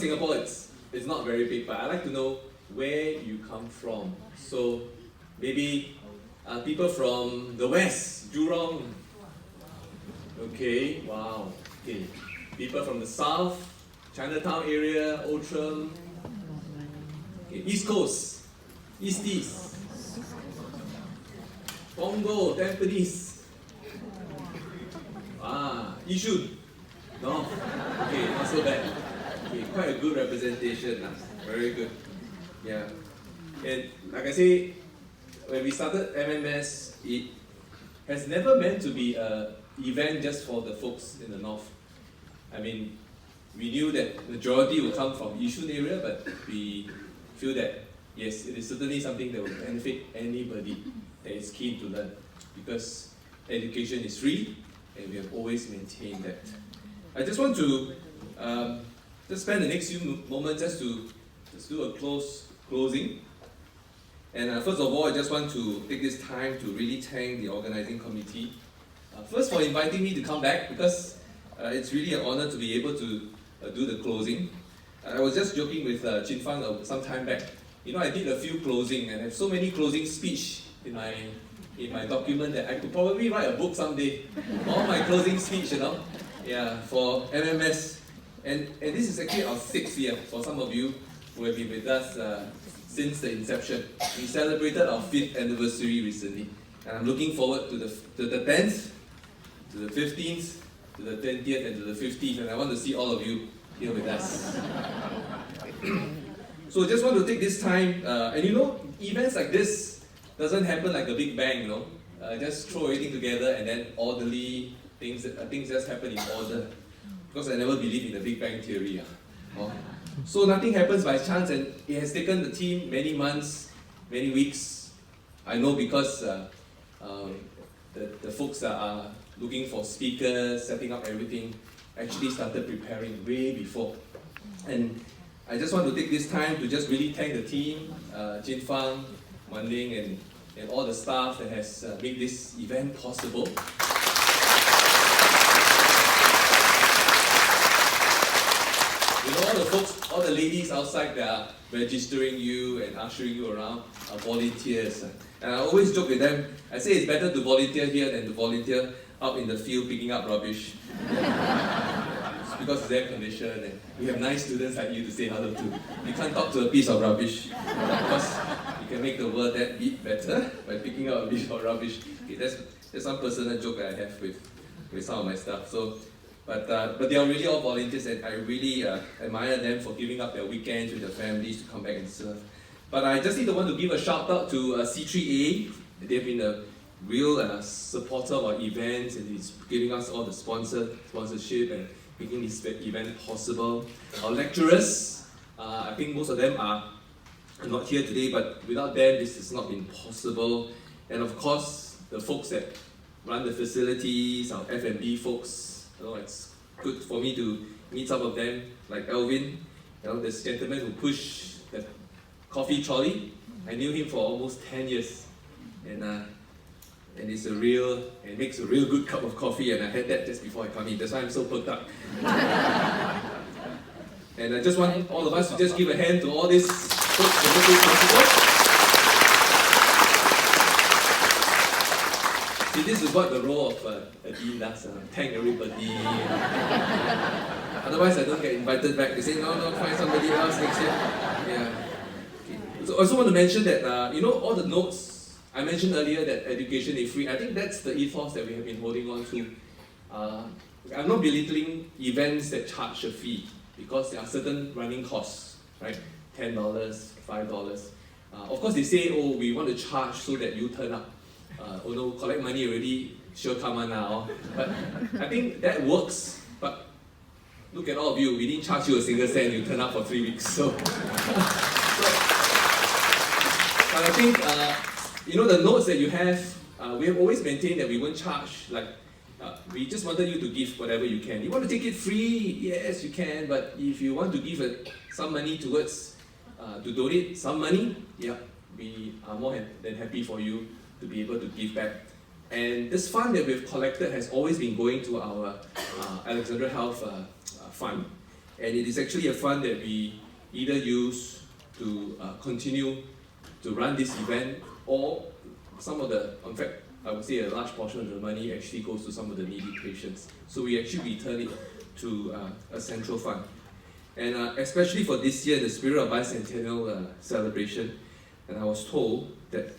Singapore, it's not very big, but I like to know where you come from. So maybe people from the west, Jurong. Okay, wow. Okay, people from the south, Chinatown area, Outram. Okay, East Coast, East, Punggol, Tampines. Yishun. No? Okay, not so bad. Okay, quite a good representation. Very good. Yeah. And like I say, when we started MMS, it has never meant to be an event just for the folks in the north. I mean, we knew that the majority will come from Yishun area, but we feel that yes, it is certainly something that will benefit anybody that is keen to learn, because education is free, and we have always maintained that. I just want to just spend the next few moments just do a closing. And first of all, I just want to take this time to really thank the organizing committee. First, for inviting me to come back, because it's really an honor to be able to do the closing. I was just joking with Chin Fang some time back. You know, I did a few closing, and I have so many closing speech in my document that I could probably write a book someday. All my closing speech, yeah, for MMS. And this is actually our 6th year for some of you who have been with us since the inception. We celebrated our 5th anniversary recently, and I'm looking forward to the 10th, to the 15th, to the 20th, and to the 50th, and I want to see all of you here with us. So just want to take this time, and events like this doesn't happen like a big bang, just throw everything together and then orderly, things just happen in order. Because I never believe in the Big Bang Theory. So nothing happens by chance, and it has taken the team many months, many weeks. I know because the folks that are looking for speakers, setting up everything, actually started preparing way before. And I just want to take this time to just really thank the team, Chin Fang, Man Ling, and all the staff that has made this event possible. All the folks, all the ladies outside that are registering you and ushering you around are volunteers. And I always joke with them, I say it's better to volunteer here than to volunteer out in the field picking up rubbish. It's because it's air conditioned, and we have nice students like you to say hello to. You can't talk to a piece of rubbish. Of course, you can make the world that bit better by picking up a piece of rubbish. Okay, that's some personal joke that I have with some of my stuff. But they are really all volunteers, and I really admire them for giving up their weekends with their families to come back and serve. But I just want to give a shout out to C3A. They've been a real supporter of our events, and it's giving us all the sponsorship and making this event possible. Our lecturers, I think most of them are not here today, but without them this has not been possible. And of course, the folks that run the facilities, our F&B folks. It's good for me to meet some of them, like Elvin, this gentleman who pushed the coffee trolley. I knew him for almost 10 years, and makes a real good cup of coffee, and I had that just before I come in. That's why I'm so perked up. And I just want all of us to just give a hand to all these folks that make this possible. See, this is what the role of a dean does, thank everybody. Otherwise, I don't get invited back. They say, no, find somebody else next year. Yeah. Okay. So I also want to mention that, all the notes, I mentioned earlier that education is free. I think that's the ethos that we have been holding on to. I'm not belittling events that charge a fee, because there are certain running costs, right? $10, $5. Of course, they say, we want to charge so that you turn up. Collect money already, sure come on now. But I think that works. But look at all of you, we didn't charge you a single cent, you turn up for 3 weeks. But I think, the notes that you have, we have always maintained that we won't charge. We just wanted you to give whatever you can. You want to take it free? Yes, you can. But if you want to give some money towards, to donate some money, we are more than happy for you to be able to give back. And this fund that we've collected has always been going to our Alexandra Health Fund. And it is actually a fund that we either use to continue to run this event, or in fact, I would say a large portion of the money actually goes to some of the needy patients. So we actually return it to a central fund. And especially for this year, the Spirit of Bicentennial celebration, and I was told that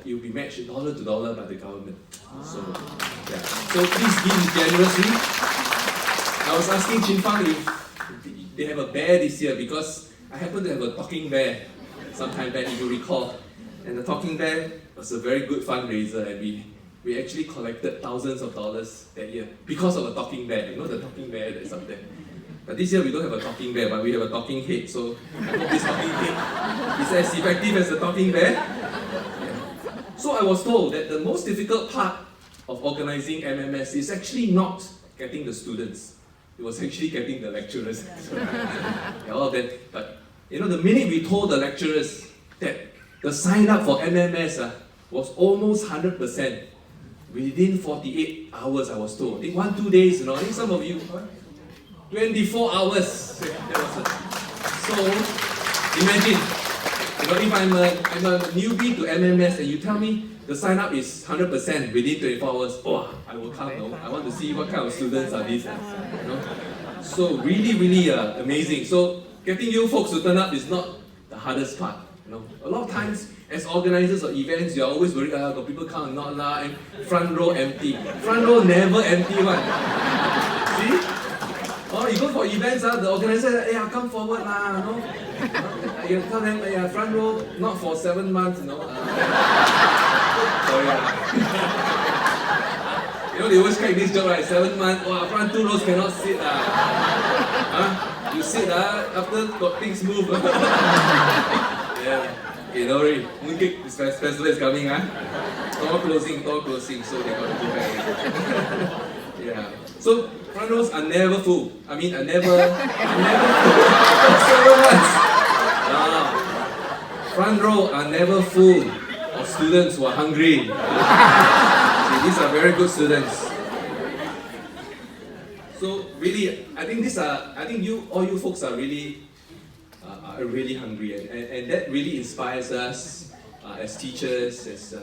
it will be matched dollar to dollar by the government. So, yeah. So please give generously. I was asking Chin Fang if they have a bear this year, because I happen to have a talking bear sometime back, if you recall. And the talking bear was a very good fundraiser, and we actually collected thousands of dollars that year because of a talking bear. You know the talking bear that's up there. But this year we don't have a talking bear, but we have a talking head. So I hope this talking head is as effective as the talking bear. Yeah. So I was told that the most difficult part of organizing MMS is actually not getting the students. It was actually getting the lecturers. Yeah, all of them. But you know, the minute we told the lecturers that the sign up for MMS was almost 100%. Within 48 hours, I was told. I think 1-2 days, I think some of you, 24 hours. So imagine, if I'm a newbie to MMS and you tell me the sign up is 100% within 24 hours, I will come. I want to see what kind of students are these. So really amazing. So getting you folks to turn up is not the hardest part. A lot of times, as organizers of events, you're always worried, got people come or not lah, and front row empty. Front row never empty one. See? Or you go for events, the organizer says, hey, come forward lah, you tell them, front row, not for 7 months, Sorry they always crack this joke, right? 7 months, front 2 rows cannot sit You sit after things move. Yeah. Okay, don't worry. Mooncake festival is coming, Door closing, so they got to go back. Yeah. So front rows are never full. I never full. 7 months. Front row are never full of students who are hungry. See, these are very good students. So really, I think all you folks are really hungry, and that really inspires us as teachers, as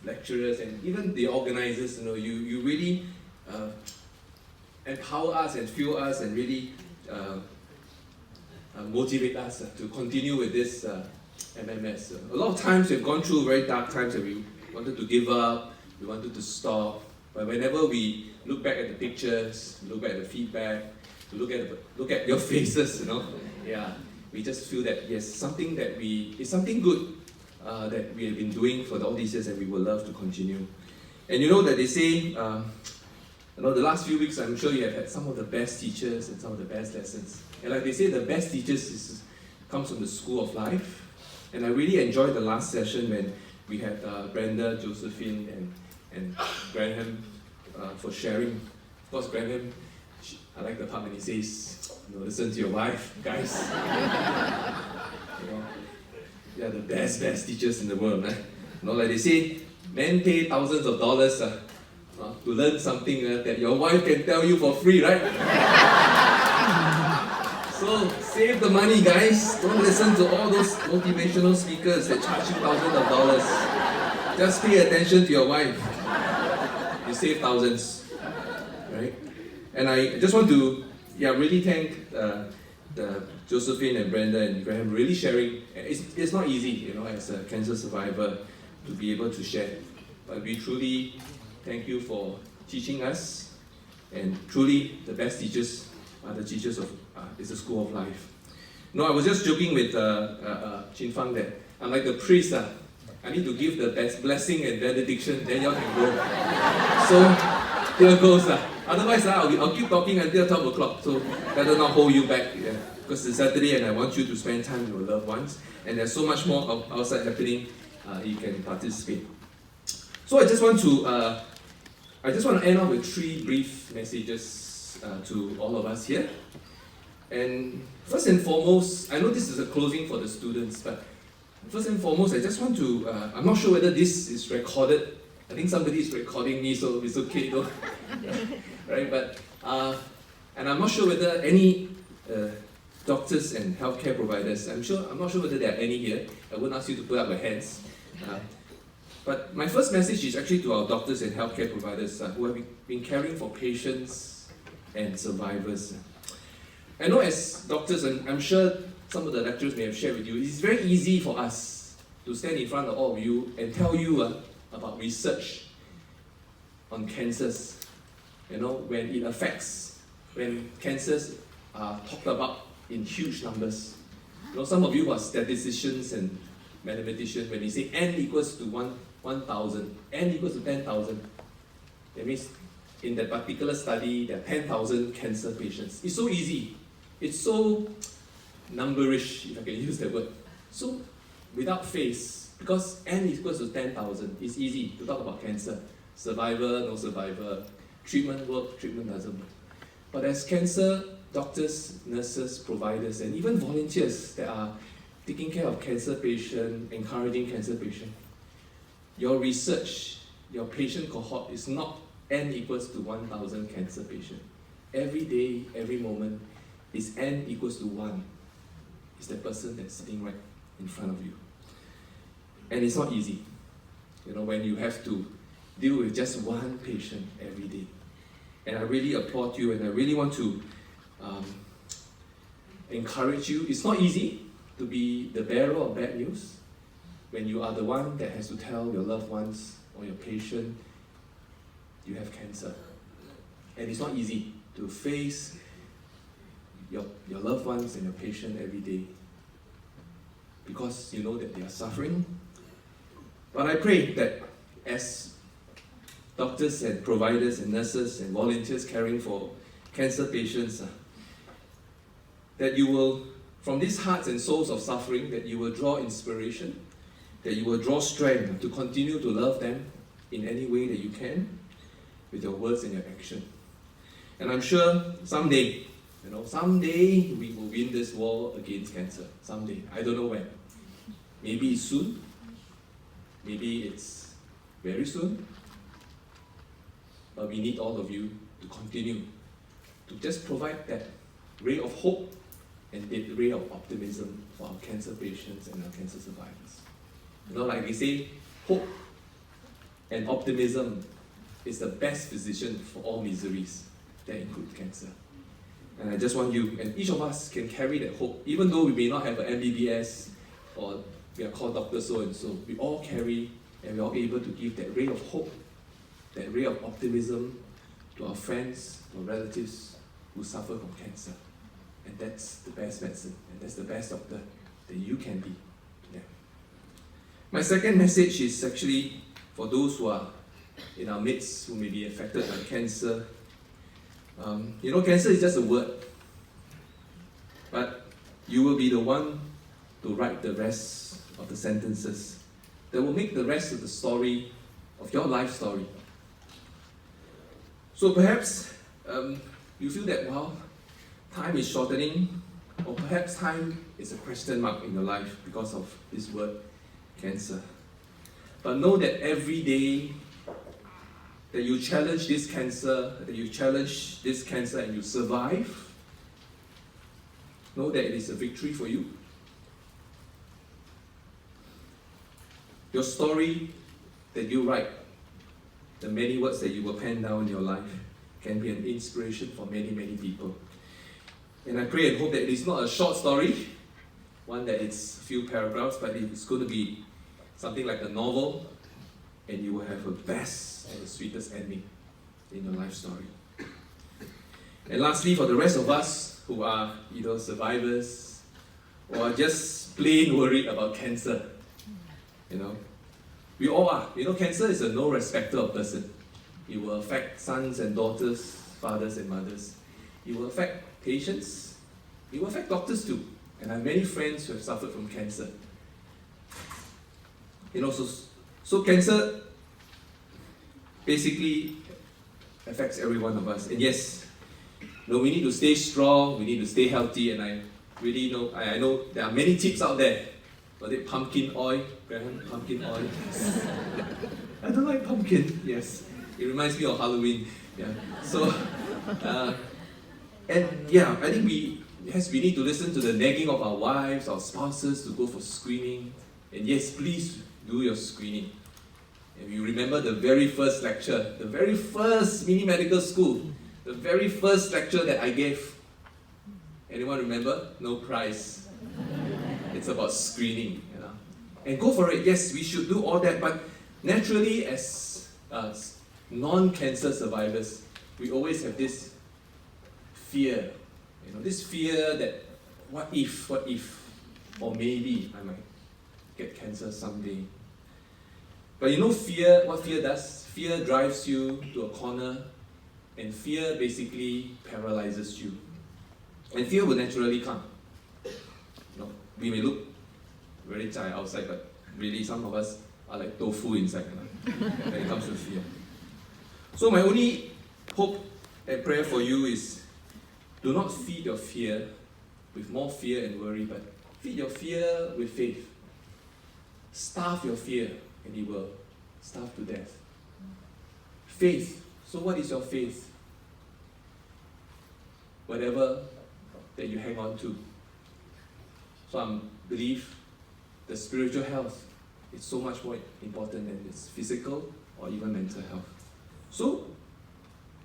lecturers, and even the organizers. You really empower us and fuel us, and really motivate us to continue with this MMS. A lot of times we've gone through very dark times and we wanted to give up, we wanted to stop. But whenever we look back at the pictures, look back at the feedback, look at your faces, yeah, we just feel that yes, it's something good that we have been doing for all these years, and we would love to continue. And that they say, the last few weeks, I'm sure you have had some of the best teachers and some of the best lessons. And like they say, the best teachers comes from the school of life. And I really enjoyed the last session when we had Brenda, Josephine, and Graham for sharing. Of course, Graham, I like the part when he says, listen to your wife, guys. They are the best teachers in the world. Like they say, men pay thousands of dollars to learn something that your wife can tell you for free, right? So save the money, guys. Don't listen to all those motivational speakers that charge you thousands of dollars. Just pay attention to your wife. You save thousands, right? And I just want to really thank the Josephine and Brenda and Graham really sharing. It's not easy, as a cancer survivor to be able to share. But we truly thank you for teaching us, and truly the best teachers are the teachers of it's a school of life. I was just joking with Chin Fang that I'm like the priest. I need to give the best blessing and benediction, then y'all can go. So here goes. Otherwise, I'll keep talking until 12 o'clock. So better not hold you back. Yeah. Because it's Saturday and I want you to spend time with your loved ones. And there's so much more outside happening. You can participate. So I just want to end off with 3 brief messages to all of us here. And first and foremost, I know this is a closing for the students, but first and foremost, I just want to, I'm not sure whether this is recorded. I think somebody is recording me, so it's okay though. Right, but I And I'm not sure whether any doctors and healthcare providers, I'm not sure whether there are any here. I won't ask you to put up your hands. But my first message is actually to our doctors and healthcare providers who have been caring for patients and survivors. I know as doctors, and I'm sure some of the lecturers may have shared with you, it's very easy for us to stand in front of all of you and tell you about research on cancers. When cancers are talked about in huge numbers. Some of you are statisticians and mathematicians. When you say n equals to 1,000, n equals to 10,000, that means in that particular study there are 10,000 cancer patients. It's so easy. It's so numberish, if I can use that word. So without face, because n equals to 10,000, it's easy to talk about cancer. Survivor, no survivor, treatment work, treatment doesn't work. But as cancer doctors, nurses, providers, and even volunteers that are taking care of cancer patients, encouraging cancer patients, your research, your patient cohort is not n equals to 1,000 cancer patients. Every day, every moment, is n equals to 1. It's the person that's sitting right in front of you. And it's not easy, when you have to deal with just one patient every day. And I really applaud you, and I really want to encourage you. It's not easy to be the bearer of bad news when you are the one that has to tell your loved ones or your patient you have cancer. And it's not easy to face your loved ones and your patient every day because you know that they are suffering. But I pray that as doctors and providers and nurses and volunteers caring for cancer patients, that you will, from these hearts and souls of suffering, that you will draw inspiration, that you will draw strength to continue to love them in any way that you can, with your words and your action. And I'm sure someday we will win this war against cancer. Someday. I don't know when. Maybe it's soon. Maybe it's very soon. But we need all of you to continue to just provide that ray of hope and that ray of optimism for our cancer patients and our cancer survivors. Like they say, hope and optimism is the best physician for all miseries that include cancer. And I just want you, and each of us can carry that hope, even though we may not have an MBBS or we are called Dr. So-and-so, we all carry and we're all able to give that ray of hope, that ray of optimism to our friends, to our relatives who suffer from cancer. And that's the best medicine, and that's the best doctor that you can be to them. My second message is actually for those who are in our midst who may be affected by cancer. Cancer is just a word, but you will be the one to write the rest of the sentences that will make the rest of the story of your life story. So perhaps you feel that, time is shortening, or perhaps time is a question mark in your life because of this word, cancer. But know that every day that you challenge this cancer, and you survive, know that it is a victory for you. Your story that you write, the many words that you will pen down in your life, can be an inspiration for many, many people. And I pray and hope that it is not a short story, one that it's a few paragraphs, but it's going to be something like a novel, and you will have a best and the sweetest ending in your life story. And lastly, for the rest of us who are either survivors or are just plain worried about cancer, we all are. Cancer is a no respecter of person. It will affect sons and daughters, fathers and mothers. It will affect patients. It will affect doctors too. And I have many friends who have suffered from cancer. So cancer basically affects every one of us. And yes, we need to stay strong, we need to stay healthy, and I know there are many tips out there. Was it pumpkin oil? Graham, pumpkin oil? I don't like pumpkin, yes. It reminds me of Halloween. Yeah. So, And yeah, I think we need to listen to the nagging of our wives, our spouses to go for screening. And yes, please do your screening. And you remember the very first lecture, the very first mini medical school, the very first lecture that I gave. Anyone remember? No prize. It's about screening, you know. And go for it. Yes, we should do all that, but naturally as non-cancer survivors, we always have this fear. You know, this fear that what if, or maybe I might get cancer someday. But you know what fear does? Fear drives you to a corner, and fear basically paralyzes you. And fear will naturally come. You know, we may look very zai outside, but really some of us are like tofu inside, you know, when it comes to fear. So my only hope and prayer for you is, do not feed your fear with more fear and worry, but feed your fear with faith. Starve your fear, and it will starve to death. Faith. So what is your faith? Whatever that you hang on to. So I believe the spiritual health is so much more important than its physical or even mental health. So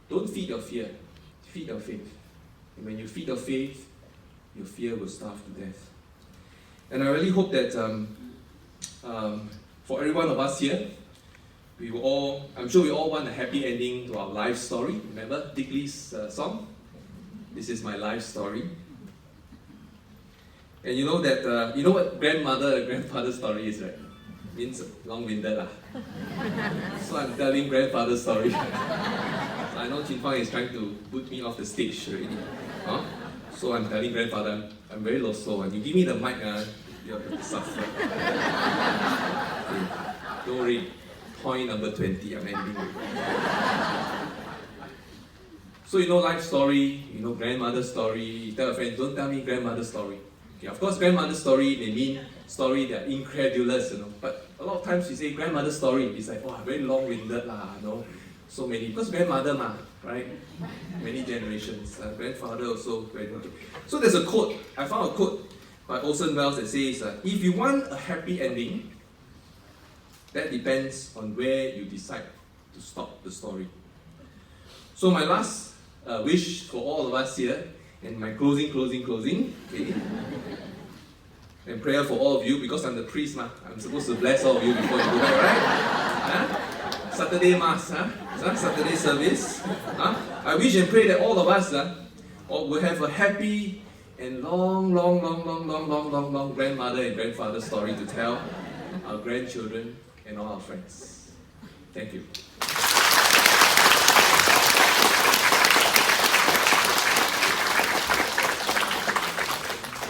don't feed your fear, feed your faith. And when you feed your faith, your fear will starve to death. And I really hope that for every one of us here, I'm sure we all want a happy ending to our life story. Remember Dick Lee's song? This is my life story. And you know that, you know what grandmother and grandfather's story is, right? Means long-winded lah. So I'm telling grandfather's story. I know Chin Fang is trying to put me off the stage already. Huh? So I'm telling grandfather, I'm very low-slow, and you give me the mic, you'll have to suffer. Okay. Don't worry. Point number 20, I'm ending with. So you know life story, you know grandmother's story. You tell a friend, don't tell me grandmother's story. Okay, of course, grandmother's story, they mean story that are incredulous, you know. But a lot of times you say grandmother's story, it's like, wow, very long-winded lah, you know. So many, because grandmother ma, right? Many generations. Grandfather also very okay. So there's a quote, I found a quote by Orson Welles that says, if you want a happy ending, that depends on where you decide to stop the story. So my last wish for all of us here, and my closing, okay? And prayer for all of you, because I'm the priest, I'm supposed to bless all of you before you go back, right? Huh? Saturday Mass, huh? Saturday service. Huh? I wish and pray that all of us will have a happy and long grandmother and grandfather story to tell our grandchildren and all our friends. Thank you.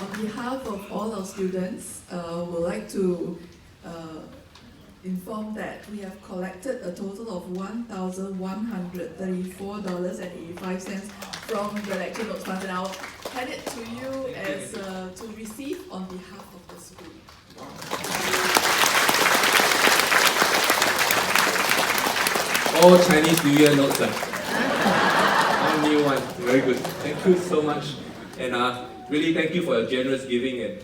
On behalf of all our students, we'd like to inform that we have collected a total of $1,134.85 from the lecture notes fund, and I'll hand it to you as to receive on behalf of the school. All Chinese New Year notes. All new one. Very good. Thank you so much. And really thank you for your generous giving, and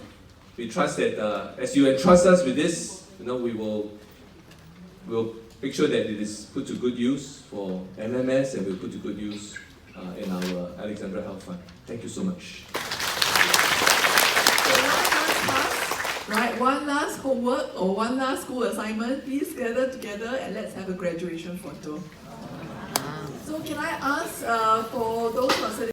we trust that as you entrust us with this, you know, we'll make sure that it is put to good use for MMS, and we'll put to good use in our Alexandra Health Fund. Thank you so much. Right, one last homework or one last school assignment. Please gather together and let's have a graduation photo. So can I ask for those who are sitting